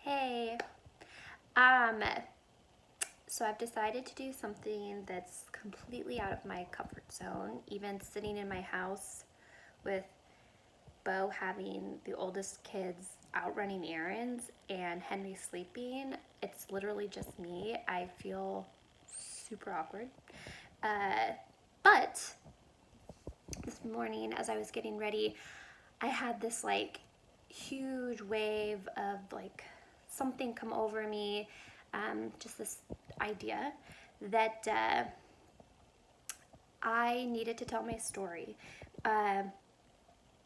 Hey, um, so I've decided to do something that's completely out of my comfort zone. Even sitting in my house with Bo having the oldest kids out running errands and Henry sleeping, it's literally just me. I feel super awkward. Uh, but this morning, as I was getting ready, I had this huge wave of something come over me, just this idea that I needed to tell my story uh,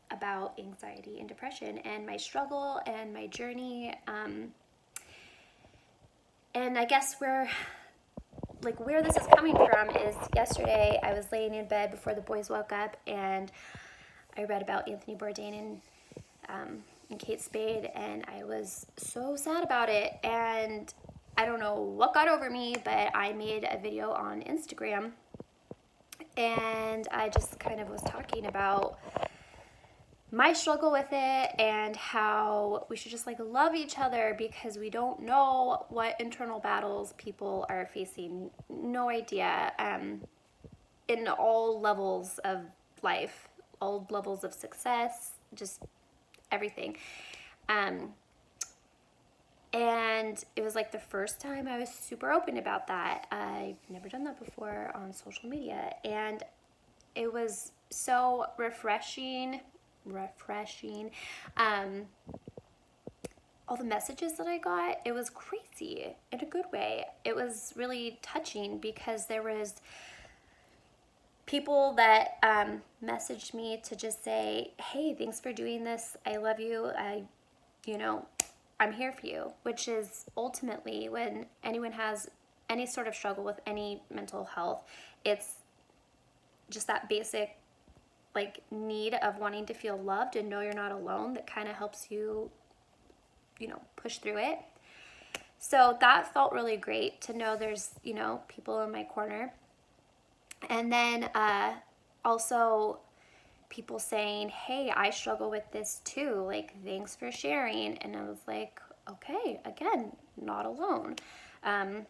about anxiety and depression and my struggle and my journey. And I guess where this is coming from is yesterday I was laying in bed before the boys woke up and I read about Anthony Bourdain and Kate Spade, and I was so sad about it. And I don't know what got over me, but I made a video on Instagram, and I just kind of was talking about my struggle with it and how we should just love each other because we don't know what internal battles people are facing. No idea. In all levels of life, all levels of success, just everything. Um, and it was the first time I was super open about that. I've never done that before on social media, and it was so refreshing. Um, all the messages that I got, it was crazy in a good way. It was really touching because there was people that messaged me to just say, hey, thanks for doing this. I love you. I'm here for you, which is ultimately when anyone has any sort of struggle with any mental health, it's just that basic need of wanting to feel loved and know you're not alone that kind of helps you, push through it. So that felt really great to know there's, people in my corner. And then also people saying, hey, I struggle with this too. Thanks for sharing. And I was like, okay, again, not alone. And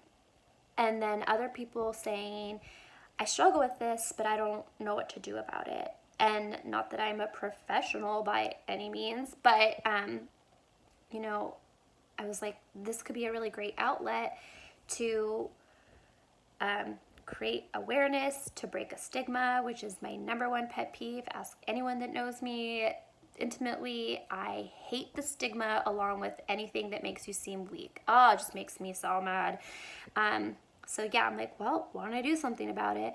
then other people saying, I struggle with this, but I don't know what to do about it. And not that I'm a professional by any means, but, I was like, this could be a really great outlet to create awareness, to break a stigma, which is my number one pet peeve. Ask anyone that knows me intimately. I hate the stigma along with anything that makes you seem weak. Oh, it just makes me so mad. So yeah, I'm like, well, why don't I do something about it?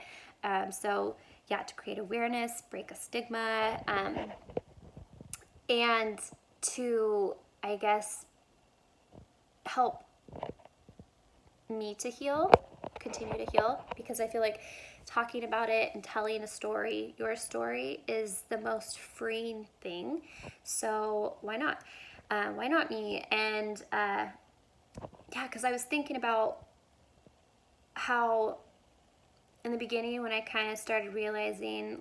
So yeah, to create awareness, break a stigma, and to, I guess, help me to heal, continue to heal, because I feel like talking about it and telling a story, your story, is the most freeing thing. So why not? Why not me? And yeah, because I was thinking about how in the beginning when I kind of started realizing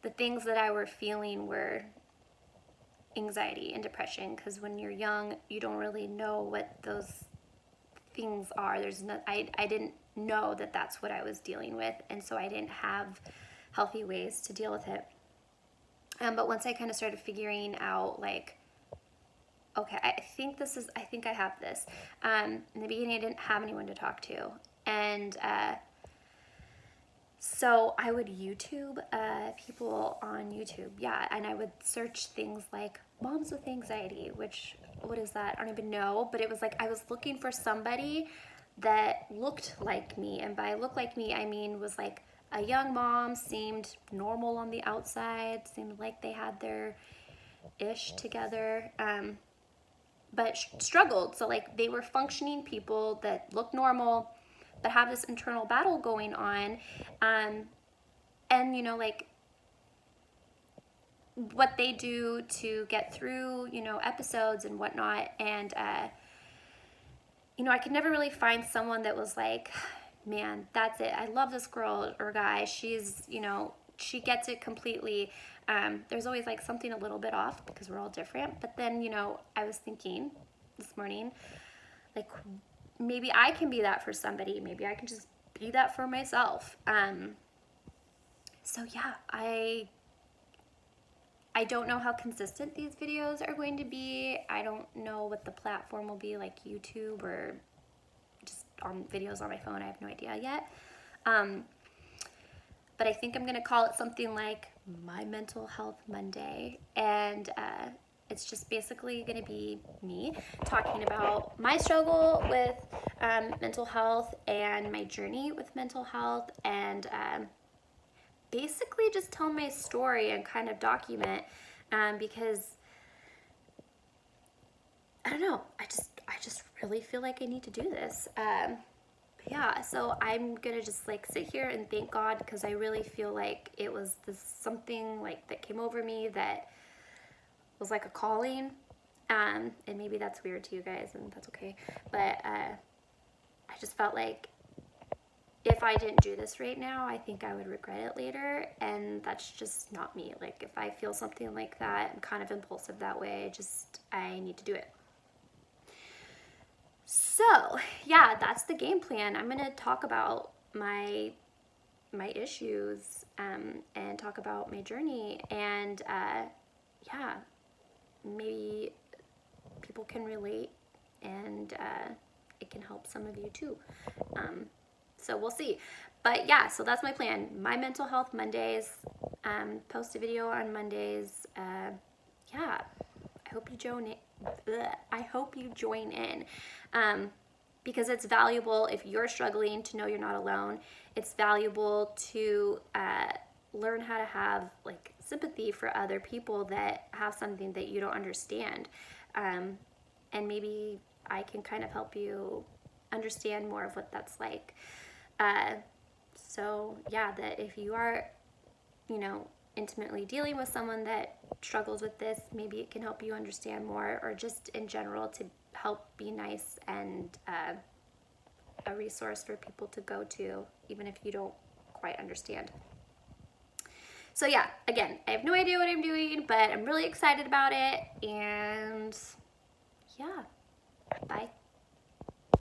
the things that I were feeling were anxiety and depression, because when you're young you don't really know what those things are. I didn't know that that's what I was dealing with, and so I didn't have healthy ways to deal with it. But once I kind of started figuring out okay, I think I have this. In the beginning I didn't have anyone to talk to, and so I would YouTube people on YouTube, yeah, and I would search things like moms with anxiety, which, what is that? I don't even know, but it was I was looking for somebody that looked like me, and by look like me, I mean was a young mom, seemed normal on the outside, seemed like they had their ish together, but struggled. So they were functioning people that look normal, but have this internal battle going on, and what they do to get through episodes and whatnot. And I could never really find someone that was man, that's it, I love this girl or guy, she's she gets it completely. There's always something a little bit off because we're all different. But then I was thinking, this morning. Like, maybe I can be that for somebody. Maybe I can just be that for myself. So yeah, I don't know how consistent these videos are going to be. I don't know what the platform will be, like YouTube or just on videos on my phone. I have no idea yet. But I think I'm going to call it something like My Mental Health Monday. And it's just basically going to be me talking about my struggle with mental health and my journey with mental health, and basically just tell my story and kind of document, because I don't know, I just really feel like I need to do this. Yeah, so I'm gonna just like sit here and thank God, because I really feel like it was something like that came over me that was like a calling. And maybe that's weird to you guys, and that's okay. But I just felt like if I didn't do this right now, I think I would regret it later, and that's just not me. Like, if I feel something like that, I'm kind of impulsive that way, I need to do it. So yeah, that's the game plan. I'm gonna talk about my issues, and talk about my journey, and yeah, maybe people can relate, and it can help some of you too. So we'll see. But yeah, so that's my plan. My Mental Health Mondays, post a video on Mondays. Yeah, I hope you join it. I hope you join in, because it's valuable if you're struggling to know you're not alone. It's valuable to learn how to have like sympathy for other people that have something that you don't understand, and maybe I can kind of help you understand more of what that's like. So yeah, that if you are, intimately dealing with someone that struggles with this, maybe it can help you understand more, or just in general to help be nice and a resource for people to go to, even if you don't quite understand. So yeah, again, I have no idea what I'm doing, but I'm really excited about it, and yeah, bye.